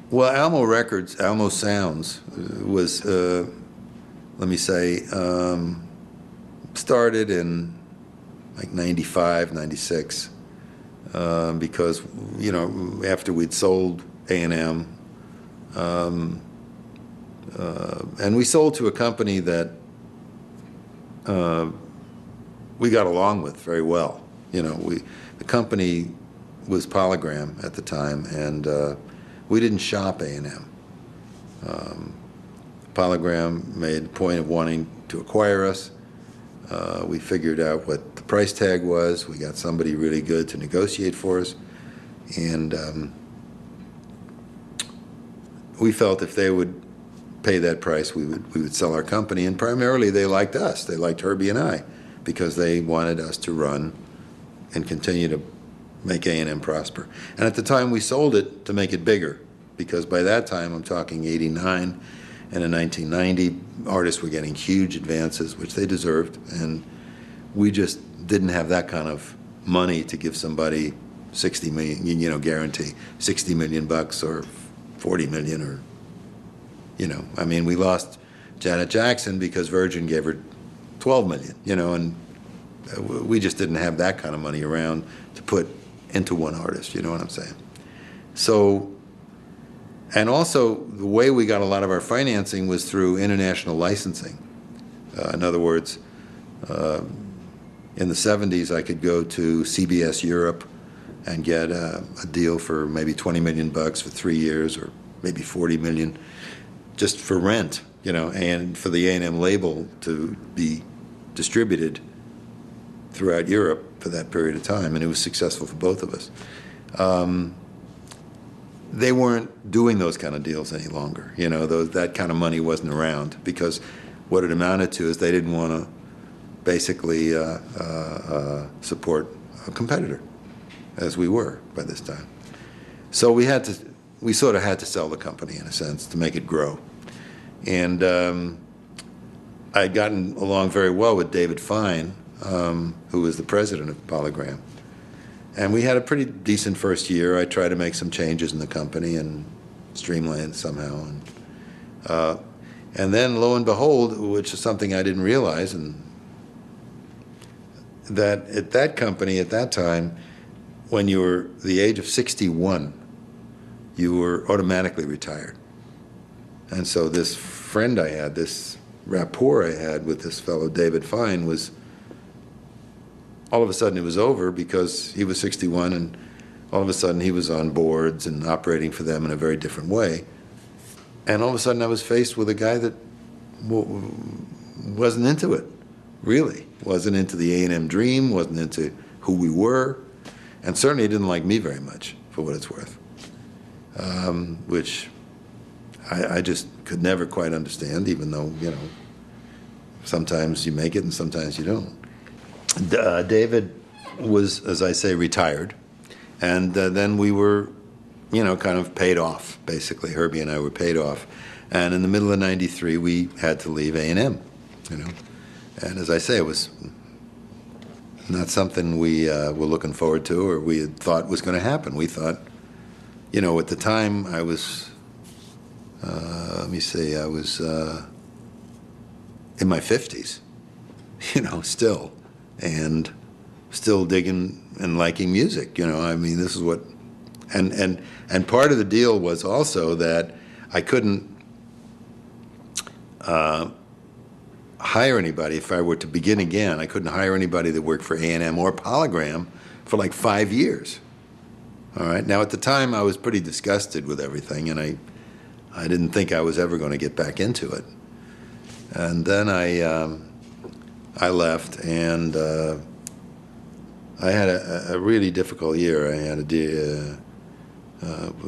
Well, Almo Records, Almo Sounds was, let me say, started in like 95, 96, because, after we'd sold A&M, and we sold to a company that we got along with very well. The company was Polygram at the time, and we didn't shop A&M. Polygram made a point of wanting to acquire us. We figured out what the price tag was. We got somebody really good to negotiate for us, and we felt if they would pay that price, we would sell our company. And primarily, they liked us. They liked Herbie and I, because they wanted us to run and continue to make A&M prosper. And at the time, we sold it to make it bigger, because by that time, I'm talking 89, and in 1990, artists were getting huge advances, which they deserved, and we just didn't have that kind of money to give somebody 60 million, guarantee 60 million bucks or 40 million, or, we lost Janet Jackson because Virgin gave her 12 million, and we just didn't have that kind of money around to put into one artist, you know what I'm saying? So, and also the way we got a lot of our financing was through international licensing. In other words, in the 70s, I could go to CBS Europe and get a deal for maybe 20 million bucks for 3 years, or maybe 40 million, just for rent, and for the A&M label to be distributed throughout Europe for that period of time, and it was successful for both of us. They weren't doing those kind of deals any longer. That kind of money wasn't around, because what it amounted to is they didn't want to basically support a competitor, as we were by this time. So we sort of had to sell the company, in a sense, to make it grow. And I'd gotten along very well with David Fine, who was the president of Polygram. And we had a pretty decent first year. I tried to make some changes in the company and streamline it somehow. And then, lo and behold, which is something I didn't realize, and that at that company at that time, when you were the age of 61, you were automatically retired. And so this friend I had, this rapport I had with this fellow David Fine, was all of a sudden it was over, because he was 61, and all of a sudden he was on boards and operating for them in a very different way. And all of a sudden I was faced with a guy that wasn't into it, really. Wasn't into the A&M dream, wasn't into who we were, and certainly didn't like me very much, for what it's worth, which I just could never quite understand, even though, sometimes you make it and sometimes you don't. David was, as I say, retired, and then we were, kind of paid off, basically. Herbie and I were paid off, and in the middle of '93, we had to leave A&M, and as I say, it was not something we were looking forward to, or we had thought was going to happen. We thought, at the time, I was, I was in my 50s, still. And still digging and liking music, this is what, and part of the deal was also that I couldn't hire anybody. If I were to begin again, I couldn't hire anybody that worked for A&M or Polygram for like 5 years. All right. Now, at the time, I was pretty disgusted with everything, and I didn't think I was ever going to get back into it. And then I left, and I had a really difficult year. I had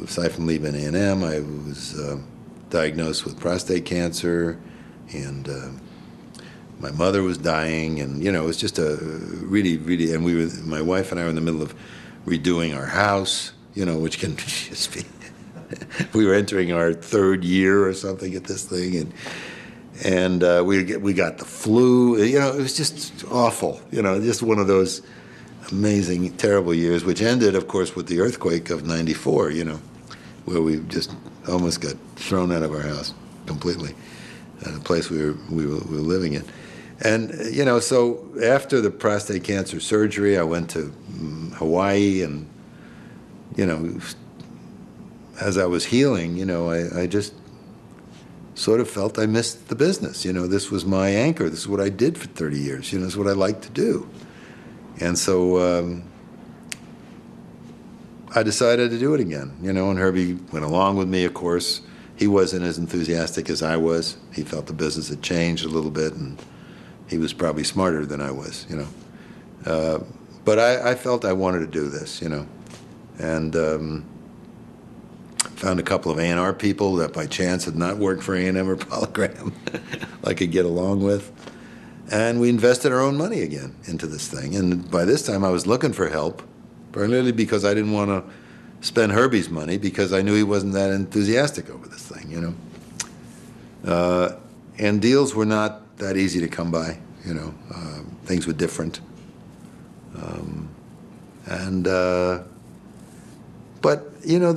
aside from leaving A&M, I was diagnosed with prostate cancer, and my mother was dying, and it was just a really, really. And my wife and I were in the middle of redoing our house, which can just be. We were entering our 3rd year or something at this thing, and we got the flu. It was just awful. Just one of those amazing, terrible years, which ended, of course, with the earthquake of '94. where we just almost got thrown out of our house completely, the place we were living in. And, you know, so after the prostate cancer surgery, I went to Hawaii, and, you know, as I was healing, you know, I just sort of felt I missed the business. You know, this was my anchor. This is what I did for 30 years. You know, it's what I like to do. And so I decided to do it again, you know, and Herbie went along with me, of course. He wasn't as enthusiastic as I was. He felt the business had changed a little bit, and he was probably smarter than I was, you know. But I felt I wanted to do this, you know, and found a couple of A&R people that by chance had not worked for A&M or Polygram I could get along with. And we invested our own money again into this thing. And by this time I was looking for help, primarily because I didn't want to spend Herbie's money, because I knew he wasn't that enthusiastic over this thing, you know. And deals were not that easy to come by, you know. Things were different. But, you know,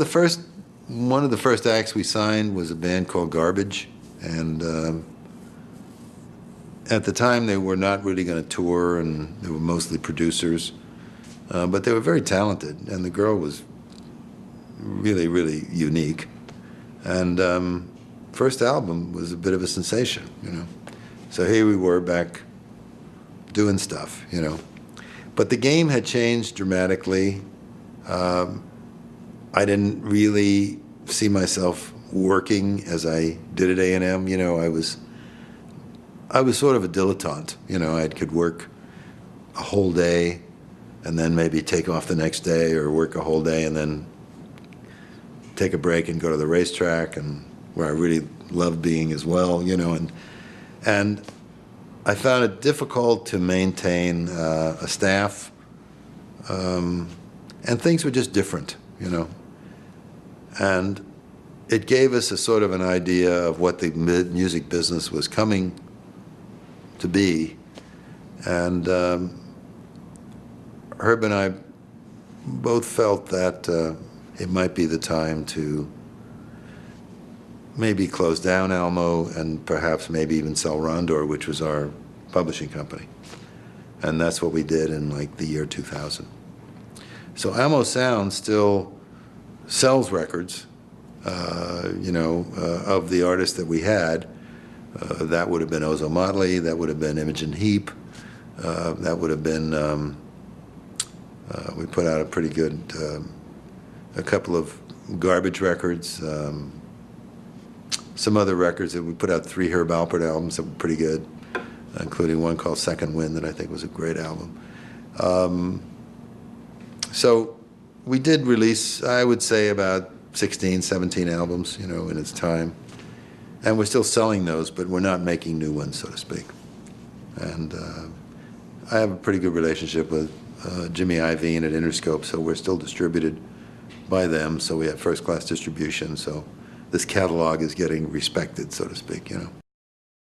one of the first acts we signed was a band called Garbage, and at the time they were not really going to tour, and they were mostly producers, but they were very talented, and the girl was really, really unique. And first album was a bit of a sensation, you know. So here we were back doing stuff, you know. But the game had changed dramatically. I didn't really see myself working as I did at A&M. You know, I was sort of a dilettante. You know, I could work a whole day and then maybe take off the next day, or work a whole day and then take a break and go to the racetrack, and where I really loved being as well, you know. And I found it difficult to maintain a staff, and things were just different, you know. And it gave us a sort of an idea of what the music business was coming to be. And Herb and I both felt that it might be the time to maybe close down Almo, and perhaps maybe even sell Rondor, which was our publishing company. And that's what we did in like the year 2000. So Almo Sound still sells records, you know, of the artists that we had. That would have been Ozo Motley, that would have been Imogen Heap, that would have been, we put out a pretty good, a couple of Garbage records, some other records. That we put out 3 Herb Alpert albums that were pretty good, including one called Second Wind that I think was a great album. So we did release, I would say, about 16, 17 albums, you know, in its time. And we're still selling those, but we're not making new ones, so to speak. And I have a pretty good relationship with Jimmy Iovine at Interscope, so we're still distributed by them, so we have first-class distribution, so this catalog is getting respected, so to speak, you know.